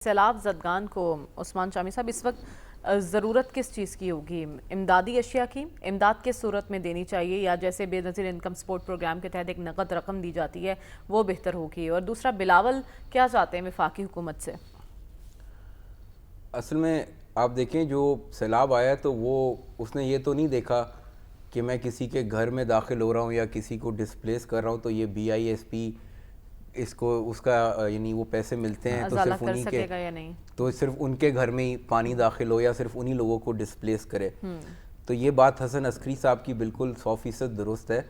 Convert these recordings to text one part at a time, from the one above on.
سیلاب زدگان کو عثمان شامی صاحب اس وقت ضرورت کس چیز کی ہوگی؟ امدادی اشیاء کی امداد کس صورت میں دینی چاہیے، یا جیسے بے نظیر انکم سپورٹ پروگرام کے تحت ایک نقد رقم دی جاتی ہے وہ بہتر ہوگی؟ اور دوسرا، بلاول کیا چاہتے ہیں وفاقی حکومت سے؟ اصل میں آپ دیکھیں جو سیلاب آیا تو وہ اس نے یہ تو نہیں دیکھا کہ میں کسی کے گھر میں داخل ہو رہا ہوں یا کسی کو ڈسپلیس کر رہا ہوں تو یہ BISP اس کو اس کا یعنی وہ پیسے ملتے ہیں تو صرف انہی کے تو صرف ان کے گھر میں ہی پانی داخل ہو یا صرف انہی لوگوں کو ڈسپلیس کرے۔ تو یہ بات حسن عسکری صاحب کی بالکل 100% درست ہے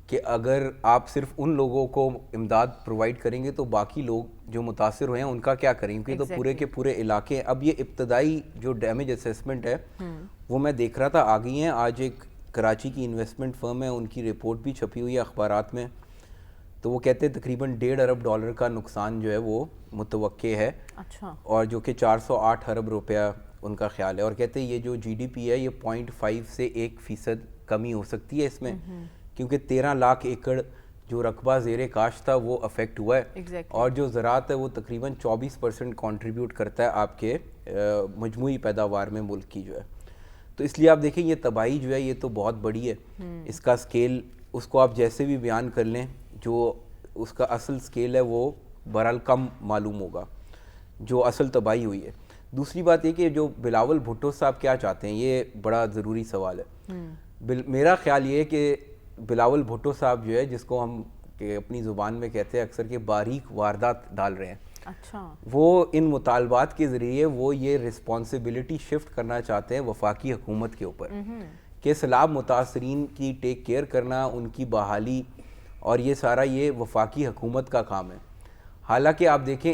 کہ اگر آپ صرف ان لوگوں کو امداد پرووائڈ کریں گے تو باقی لوگ جو متاثر ہوئے ہیں ان کا کیا کریں گے؟ تو پورے کے پورے علاقے اب یہ ابتدائی جو ڈیمیج اسیسمنٹ ہے وہ میں دیکھ رہا تھا آ گئی ہیں۔ آج ایک کراچی کی انویسٹمنٹ فرم ہے، ان کی رپورٹ بھی چھپی ہوئی ہے اخبارات میں، تو وہ کہتے ہیں تقریباً $1.5 ارب کا نقصان جو ہے وہ متوقع ہے، اور جو کہ 408 ارب روپیہ ان کا خیال ہے، اور کہتے ہیں یہ جو GDP ہے یہ 0.5 سے 1% کمی ہو سکتی ہے اس میں، کیونکہ 13 لاکھ ایکڑ جو رقبہ زیر کاشت تھا وہ افیکٹ ہوا ہے، اور جو زراعت ہے وہ تقریباً 24% کنٹریبیوٹ کرتا ہے آپ کے مجموعی پیداوار میں ملک کی جو ہے۔ تو اس لیے آپ دیکھیں یہ تباہی جو ہے یہ تو بہت بڑی ہے، اس کا سکیل اس کو آپ جیسے بھی بیان کر لیں جو اس کا اصل سکیل ہے وہ بہرحال کم معلوم ہوگا جو اصل تباہی ہوئی ہے۔ دوسری بات یہ کہ جو بلاول بھٹو صاحب کیا چاہتے ہیں، یہ بڑا ضروری سوال ہے۔ میرا خیال یہ ہے کہ بلاول بھٹو صاحب جو ہے جس کو ہم اپنی زبان میں کہتے ہیں اکثر کہ باریک واردات ڈال رہے ہیں، وہ ان مطالبات کے ذریعے وہ یہ رسپانسبلٹی شفٹ کرنا چاہتے ہیں وفاقی حکومت کے اوپر کہ سیلاب متاثرین کی ٹیک کیئر کرنا، ان کی بحالی، اور یہ سارا یہ وفاقی حکومت کا کام ہے۔ حالانکہ آپ دیکھیں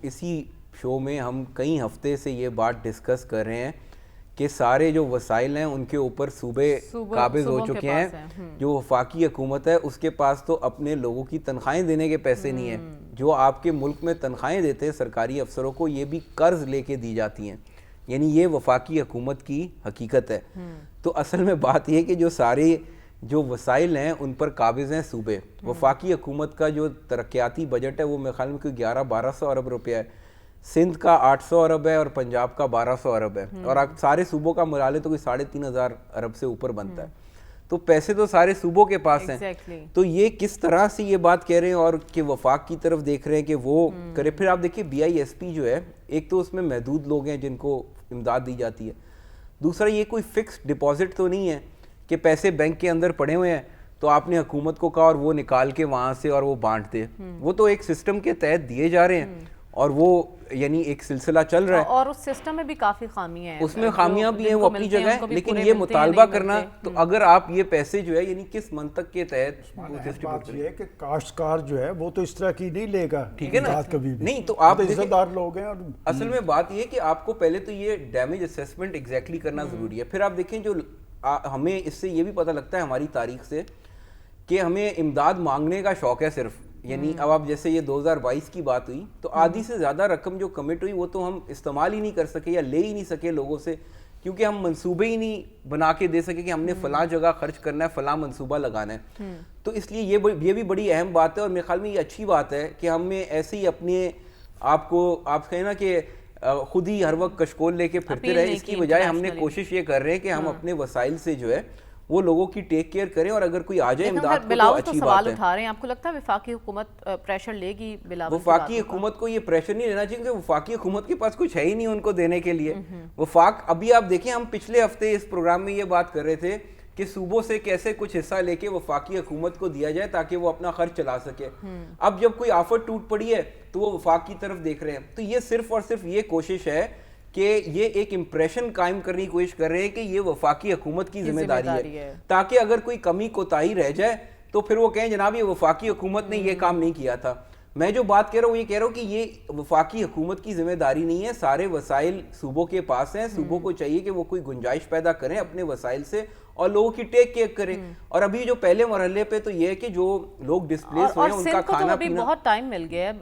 اسی شو میں ہم کئی ہفتے سے یہ بات ڈسکس کر رہے ہیں کہ سارے جو وسائل ہیں ان کے اوپر صوبے قابض ہو چکے ہیں۔ جو وفاقی حکومت ہے اس کے پاس تو اپنے لوگوں کی تنخواہیں دینے کے پیسے نہیں ہیں، جو آپ کے ملک میں تنخواہیں دیتے ہیں سرکاری افسروں کو یہ بھی قرض لے کے دی جاتی ہیں، یعنی یہ وفاقی حکومت کی حقیقت ہے۔ تو اصل میں بات یہ کہ جو سارے جو وسائل ہیں ان پر قابض ہیں صوبے۔ وفاقی حکومت کا جو ترقیاتی بجٹ ہے وہ میرے خیال میں کوئی 1100-1200 ارب روپیہ ہے، سندھ کا 800 ارب ہے اور پنجاب کا 1200 ارب ہے، اور آپ سارے صوبوں کا ملا لیں تو کوئی 3500 ارب سے اوپر بنتا ہے۔ تو پیسے تو سارے صوبوں کے پاس ہیں، تو یہ کس طرح سے یہ بات کہہ رہے ہیں اور کہ وفاق کی طرف دیکھ رہے ہیں کہ وہ کرے۔ پھر آپ دیکھیں BISP جو ہے ایک تو اس میں محدود لوگ ہیں جن کو امداد دی جاتی ہے، دوسرا یہ کوئی فکس ڈپازٹ تو نہیں ہے کہ پیسے بینک کے اندر پڑے ہوئے ہیں تو آپ نے حکومت کو کہا اور وہ نکال کے وہاں سے اور وہ بانٹ دے، وہ تو ایک سسٹم کے تحت دیے جا رہے ہیں اور وہ یعنی ایک سلسلہ چل رہا ہے، اور اس سسٹم میں بھی کافی خامیاں ہیں، اس میں خامیاں بھی ہیں وہ اپنی جگہ ہے، لیکن یہ مطالبہ کرنا تو اگر آپ یہ پیسے جو ہے یعنی کس منطق کے تحت بات یہ ہے کہ کاشتکار جو ہے وہ تو اس طرح کی نہیں لے گا، ٹھیک ہے نا، نہیں تو آپ عزت دار لوگ ہیں۔ اصل میں بات یہ ہے کہ آپ کو پہلے تو یہ ڈیمیج اسیسمنٹ ایگزیکٹلی کرنا ضروری ہے۔ پھر آپ دیکھیں جو ہمیں اس سے یہ بھی پتہ لگتا ہے ہماری تاریخ سے کہ ہمیں امداد مانگنے کا شوق ہے صرف، یعنی اب آپ جیسے یہ 2022 کی بات ہوئی تو آدھی سے زیادہ رقم جو کمٹ ہوئی وہ تو ہم استعمال ہی نہیں کر سکے یا لے ہی نہیں سکے لوگوں سے، کیونکہ ہم منصوبے ہی نہیں بنا کے دے سکے کہ ہم نے فلاں جگہ خرچ کرنا ہے، فلاں منصوبہ لگانا ہے۔ تو اس لیے یہ بھی بڑی اہم بات ہے، اور میرے خیال میں یہ اچھی بات ہے کہ ہمیں ایسے ہی اپنے آپ کو آپ کہیں نا کہ خود ہی ہر وقت کشکول لے کے پھرتے رہے، اس کی بجائے ہم نے کوشش یہ کر رہے ہیں کہ ہم اپنے وسائل سے جو ہے وہ لوگوں کی ٹیک کیئر کریں، اور اگر کوئی آ جائے امداد کو تو اچھی بات ہے۔ اٹھا رہے ہیں، آپ کو لگتا ہے وفاقی حکومت پریشر لے گی بلاول؟ وفاقی حکومت کو یہ پریشر نہیں لینا چاہیے، کیونکہ وفاقی حکومت کے پاس کچھ ہے ہی نہیں ان کو دینے کے لیے۔ وفاق ابھی آپ دیکھیں ہم پچھلے ہفتے اس پروگرام میں یہ بات کر رہے تھے کہ صوبوں سے کیسے کچھ حصہ لے کے وفاقی حکومت کو دیا جائے تاکہ وہ اپنا خرچ چلا سکے۔ اب جب کوئی آفت ٹوٹ پڑی ہے تو وہ وفاق کی طرف دیکھ رہے ہیں، تو یہ صرف اور صرف یہ کوشش ہے کہ یہ ایک امپریشن قائم کرنے کی کوشش کر رہے ہیں کہ یہ وفاقی حکومت کی ذمہ داری ہے، تاکہ اگر کوئی کمی کوتاہی رہ جائے تو پھر وہ کہیں جناب یہ وفاقی حکومت نے یہ کام نہیں کیا تھا۔ میں جو بات کہہ رہا ہوں وہ یہ کہہ رہا ہوں کہ یہ وفاقی حکومت کی ذمہ داری نہیں ہے، سارے وسائل صوبوں کے پاس ہیں، صوبوں کو چاہیے کہ وہ کوئی گنجائش پیدا کریں اپنے وسائل سے اور لوگوں کی ٹیک کیئر کریں۔ اور ابھی جو پہلے مرحلے پہ تو یہ ہے کہ جو لوگ ڈسپلیس ہوئے ہیں ان کا کھانا پینا، بہت ٹائم مل گیا ہے،